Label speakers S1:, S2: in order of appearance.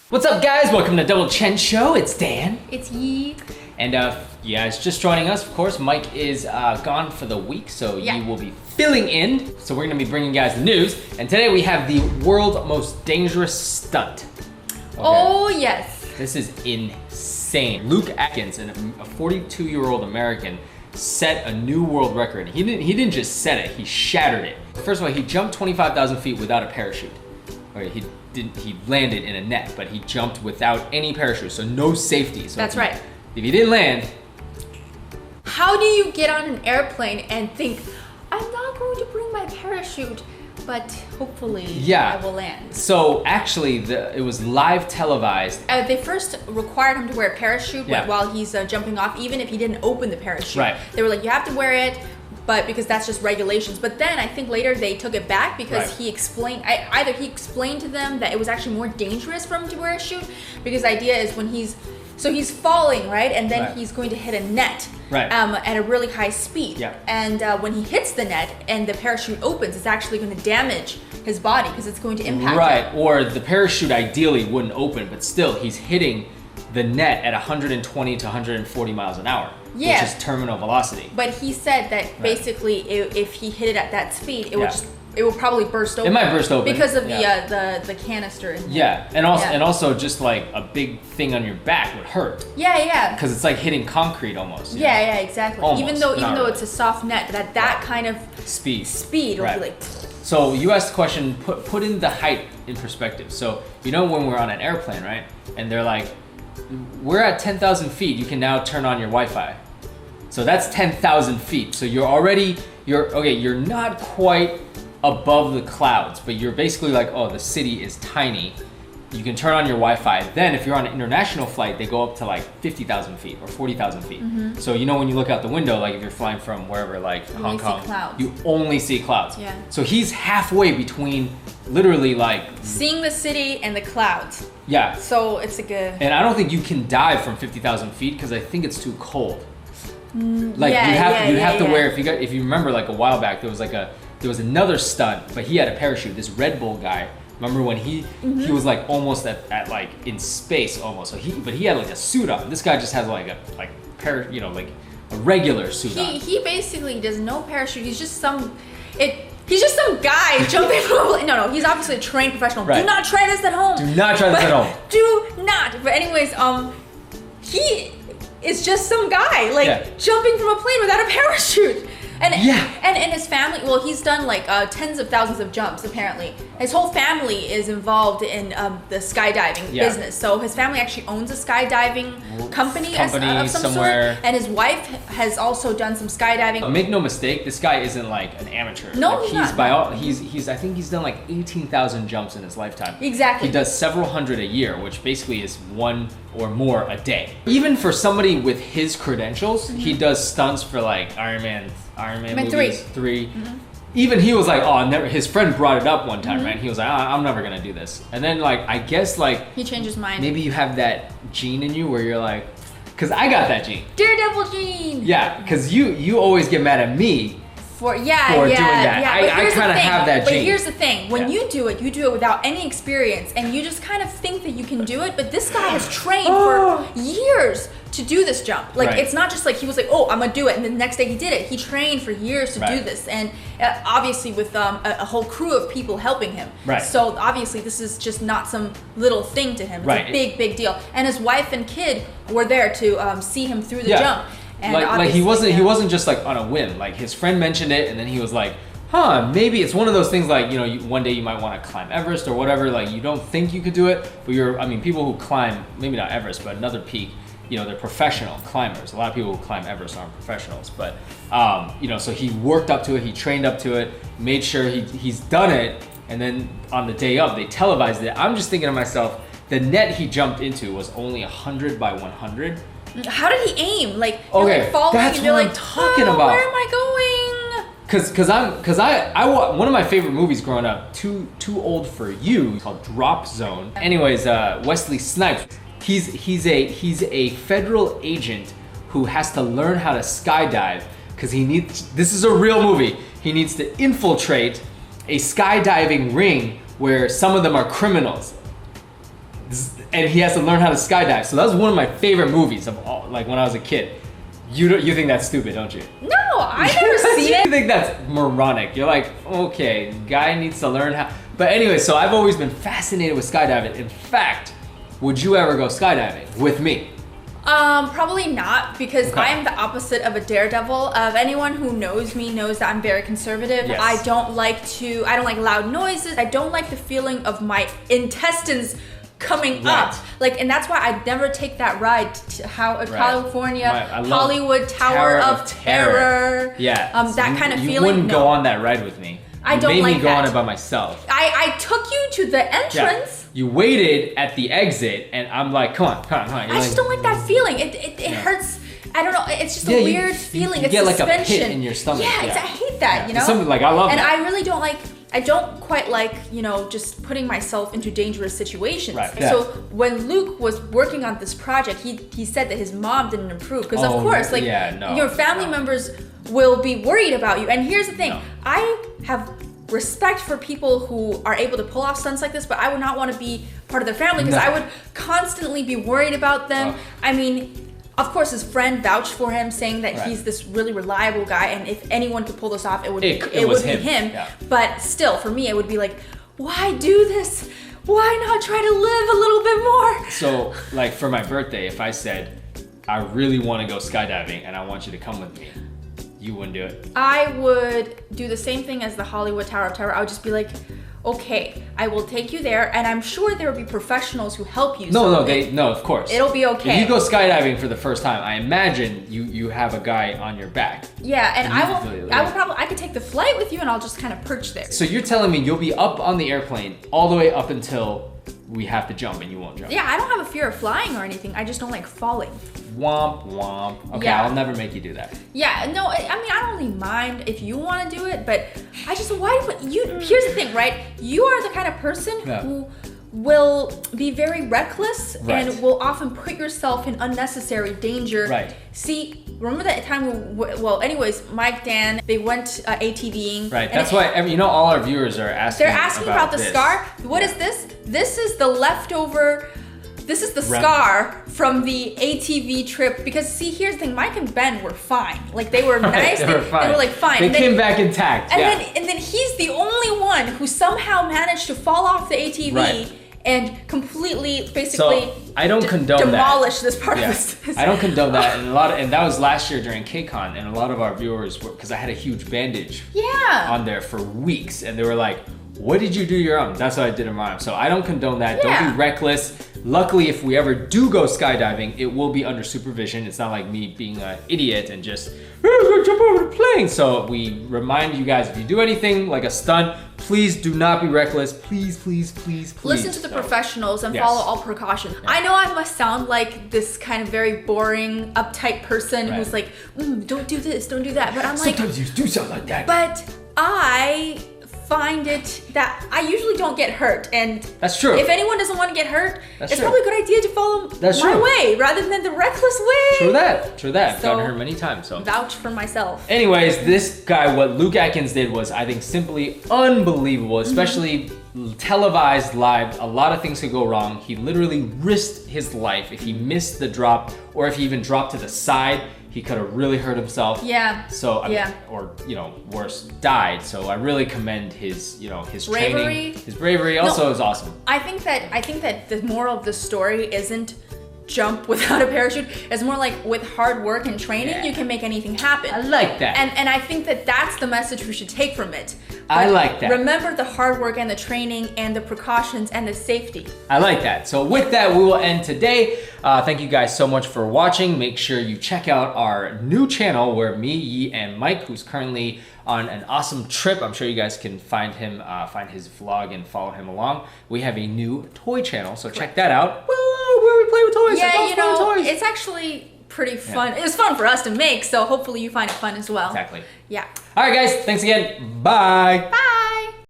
S1: What's up, guys? Welcome to Double Chen Show. It's Dan.
S2: It's Yi.
S1: And yeah, it's just joining us. Of course, Mike is gone for the week, so
S2: Yeah.
S1: you will be filling in. So we're gonna be bringing you guys the news. And today we have the world's most dangerous stunt. Okay.
S2: Oh, yes.
S1: This is insane. Luke Aikins, a 42-year-old American, set a new world record. He didn't just set it, he shattered it. First of all, he jumped 25,000 feet without a parachute. Okay, he landed in a net, but he jumped without any parachute, so no safety. So
S2: That's right.
S1: If he didn't land,
S2: How do you get on an airplane and think, I'm not going to bring my parachute, but hopefully
S1: Yeah.
S2: I will land?
S1: so actually it was live televised.
S2: They first required him to wear a parachute
S1: Yeah.
S2: while he's jumping off, even if he didn't open the parachute.
S1: Right.
S2: They were like, you have to wear it, but because that's just regulations. But then I think later they took it back because
S1: Right.
S2: he explained, either he explained to them that it was actually more dangerous for him to wear a chute, because the idea is when he's falling, right? And then
S1: Right.
S2: he's going to hit a net
S1: Right.
S2: at a really high speed.
S1: Yeah.
S2: And when he hits the net and the parachute opens, it's actually going to damage his body because it's going to impact
S1: Right,
S2: him.
S1: or the parachute ideally wouldn't open, but still he's hitting the net at 120 to 140 miles an hour,
S2: Yeah.
S1: which is terminal velocity.
S2: But he said that basically if he hit it at that speed, it would
S1: Yeah.
S2: it will probably burst open.
S1: It might burst open.
S2: because of
S1: Yeah.
S2: the canister. In
S1: Yeah, and also
S2: Yeah.
S1: and also just like a big thing on your back would hurt
S2: Yeah.
S1: because it's like hitting concrete almost. you
S2: Yeah,
S1: know?
S2: yeah, exactly.
S1: Almost,
S2: even though
S1: not really.
S2: it's a soft net, but at that kind of
S1: Speed.
S2: speed, it'll
S1: Right.
S2: be like.
S1: So you asked the question, put in the height in perspective. So you know when we're on an airplane, right? And they're like, we're at 10,000 feet. You can now turn on your Wi-Fi. So that's 10,000 feet. So you're not quite above the clouds, but you're basically like, oh, the city is tiny. You can turn on your Wi-Fi. Then if you're on an international flight, they go up to like 50,000 feet or 40,000 feet. So you know when you look out the window, like if you're flying from wherever, like Hong
S2: only see
S1: Kong,
S2: clouds.
S1: you only see clouds.
S2: Yeah.
S1: So he's halfway between literally like,
S2: Seeing the city and the clouds.
S1: yeah.
S2: So it's like a.
S1: And I don't think you can dive from 50,000 feet because I think it's too cold. Like
S2: yeah,
S1: you have to
S2: yeah.
S1: wear, if you remember like a while back, there was another stunt, but he had a parachute, this Red Bull guy. Remember when he was like almost at like in space almost. So he had like a suit on. This guy just has like a regular suit on.
S2: He basically does no parachute. He's just some guy jumping from a plane. No, he's obviously a trained professional.
S1: Right.
S2: Do not try this at home.
S1: Do not try this at home.
S2: Do not. But anyways, he is just some guy jumping from a plane without a parachute. And his family, well, he's done like tens of thousands of jumps apparently. His whole family is involved in the skydiving business. So his family actually owns a skydiving company of some
S1: somewhere.
S2: sort. And his wife has also done some skydiving.
S1: Make no mistake, this guy isn't like an amateur.
S2: No,
S1: like,
S2: he's not.
S1: I think he's done like 18,000 jumps in his lifetime.
S2: Exactly.
S1: He does several hundred a year, which basically is one or more a day. Even for somebody with his credentials, he does stunts for like Iron Man movies, 3. Even he was like, oh, never. His friend brought it up one time, right? He was like, I'm never gonna do this. And then like, I guess like
S2: He changed his mind.
S1: maybe you have that gene in you where you're like, cause I got that gene.
S2: Daredevil gene.
S1: Yeah, cause you always get mad at me.
S2: For
S1: doing that.
S2: But
S1: I
S2: here's the
S1: kinda
S2: thing,
S1: have that
S2: But
S1: gene.
S2: here's the thing: when
S1: Yeah.
S2: you do it without any experience, and you just kind of think that you can do it. But this guy has trained for years to do this jump. Like
S1: Right.
S2: it's not just like he was like, oh, I'm gonna do it, and the next day he did it. He trained for years to do
S1: Right.
S2: this, and obviously with a whole crew of people helping him.
S1: Right.
S2: So obviously this is just not some little thing to him. It's
S1: Right.
S2: a big deal. And his wife and kid were there to see him through the
S1: Yeah.
S2: jump. And
S1: Like
S2: obviously,
S1: he wasn't just like on a whim. Like his friend mentioned it, and then he was like, maybe it's one of those things like, one day you might want to climb Everest or whatever. Like you don't think you could do it, but people who climb, maybe not Everest, but another peak, they're professional climbers. A lot of people who climb Everest aren't professionals, but so he worked up to it, he trained up to it, made sure he's done it, and then on the day of they televised it. I'm just thinking to myself, the net he jumped into was only 100 by 100.
S2: How did he aim? Like you're
S1: Okay,
S2: like following
S1: that's
S2: and you're
S1: what
S2: like,
S1: I'm talking about.
S2: Where am I going?
S1: One of my favorite movies growing up, Too Old for You, called Drop Zone. Anyways, Wesley Snipes, he's a federal agent who has to learn how to skydive because this is a real movie. He needs to infiltrate a skydiving ring where some of them are criminals. and he has to learn how to skydive. So that was one of my favorite movies of all, like when I was a kid. You think that's stupid, don't you?
S2: No, I never seen it.
S1: You think that's moronic. You're like, okay, guy needs to learn how. But anyway, so I've always been fascinated with skydiving. In fact, would you ever go skydiving with me?
S2: Probably not, because I am the opposite of a daredevil. Anyone who knows me knows that I'm very conservative.
S1: Yes.
S2: I don't like loud noises. I don't like the feeling of my intestines coming up. Like, and that's why I never take that ride to California, Hollywood Tower of Terror.
S1: Yeah.
S2: That kind of feeling.
S1: You wouldn't go on that ride with me.
S2: I don't like that.
S1: You made me go on it by myself.
S2: I took you to the entrance.
S1: Yeah. You waited at the exit, and I'm like, come on.
S2: I just don't like that feeling. It hurts. I don't know. It's just a weird feeling.
S1: You
S2: it's
S1: get
S2: suspension.
S1: Like a pit in your stomach.
S2: Yeah, I hate that. You know.
S1: Something like I love
S2: and
S1: that.
S2: I really don't like. I don't quite like, just putting myself into dangerous situations.
S1: Right. Yeah.
S2: So when Luke was working on this project, he said that his mom didn't approve because of course, your family members will be worried about you. And here's the thing, I have respect for people who are able to pull off stunts like this, but I would not want to be part of their family because I would constantly be worried about them. I mean, of course, his friend vouched for him, saying that he's this really reliable guy, and if anyone could pull this off, it would be him.
S1: Yeah.
S2: But still, for me, it would be like, why do this? Why not try to live a little bit more?
S1: So, like for my birthday, if I said, I really want to go skydiving and I want you to come with me, you wouldn't do it?
S2: I would do the same thing as the Hollywood Tower of Terror. I would just be like, okay, I will take you there, and I'm sure there will be professionals who help you.
S1: No, of course.
S2: It'll be okay.
S1: If you go skydiving for the first time, I imagine you have a guy on your back.
S2: Yeah, and I could take the flight with you, and I'll just kind of perch there.
S1: So you're telling me you'll be up on the airplane all the way up until we have to jump, and you won't jump?
S2: Yeah, I don't have a fear of flying or anything. I just don't like falling.
S1: Womp womp. Okay, I'll never make you do that.
S2: Yeah, no, I mean, I don't really mind if you want to do it, but I just, here's the thing, right? You are the kind of person who will be very reckless and will often put yourself in unnecessary danger.
S1: Right.
S2: See, remember that time anyways, Mike, Dan, they went ATVing.
S1: Right, that's why, all our viewers are asking.
S2: They're asking about the scar. What is this? This is the leftover. This is the scar from the ATV trip, because see, here's the thing, Mike and Ben were fine. Like, they were nice, they were like fine.
S1: They came back intact,
S2: and then he's the only one who somehow managed to fall off the ATV and completely, basically,
S1: so I don't condone
S2: demolish this part of this.
S1: I don't condone that, and that was last year during KCON, and a lot of our viewers were, because I had a huge bandage on there for weeks, and they were like, what did you do your own? That's what I did in my own. So I don't condone that.
S2: Yeah.
S1: Don't be reckless. Luckily, if we ever do go skydiving, it will be under supervision. It's not like me being an idiot and just jump over the plane. So we remind you guys, if you do anything like a stunt, please do not be reckless. Please, please, please, please.
S2: Listen to the professionals and follow all precautions. Yeah. I know I must sound like this kind of very boring, uptight person who's like, don't do this, don't do that. But I'm like,
S1: sometimes you do sound like that.
S2: But I find it that I usually don't get hurt, and
S1: that's true.
S2: If anyone doesn't want to get hurt, it's probably a good idea to follow my way rather than the reckless way.
S1: True that. I've gotten hurt many times, so
S2: vouch for myself.
S1: Anyways, this guy, what Luke Aikins did was, I think, simply unbelievable, especially televised live. A lot of things could go wrong. He literally risked his life if he missed the drop, or if he even dropped to the side. He could have really hurt himself.
S2: Yeah.
S1: So, or worse, died. So I really commend his, his
S2: bravery.
S1: Training, his bravery. Also, is awesome.
S2: I think that the moral of the story isn't jump without a parachute. It's more like, with hard work and training, you can make anything happen.
S1: I like that.
S2: And I think that that's the message we should take from it.
S1: I like that.
S2: Remember the hard work and the training and the precautions and the safety.
S1: I like that. So with that, we will end today. Thank you guys so much for watching. Make sure you check out our new channel where me, Yi, and Mike, who's currently on an awesome trip. I'm sure you guys can find him, find his vlog and follow him along. We have a new toy channel, so check that out. Where we play with toys.
S2: Yeah, it's actually pretty fun. It was fun for us to make, so hopefully you find it fun as well.
S1: Exactly.
S2: Yeah.
S1: All right, guys. Thanks again. Bye.
S2: Bye.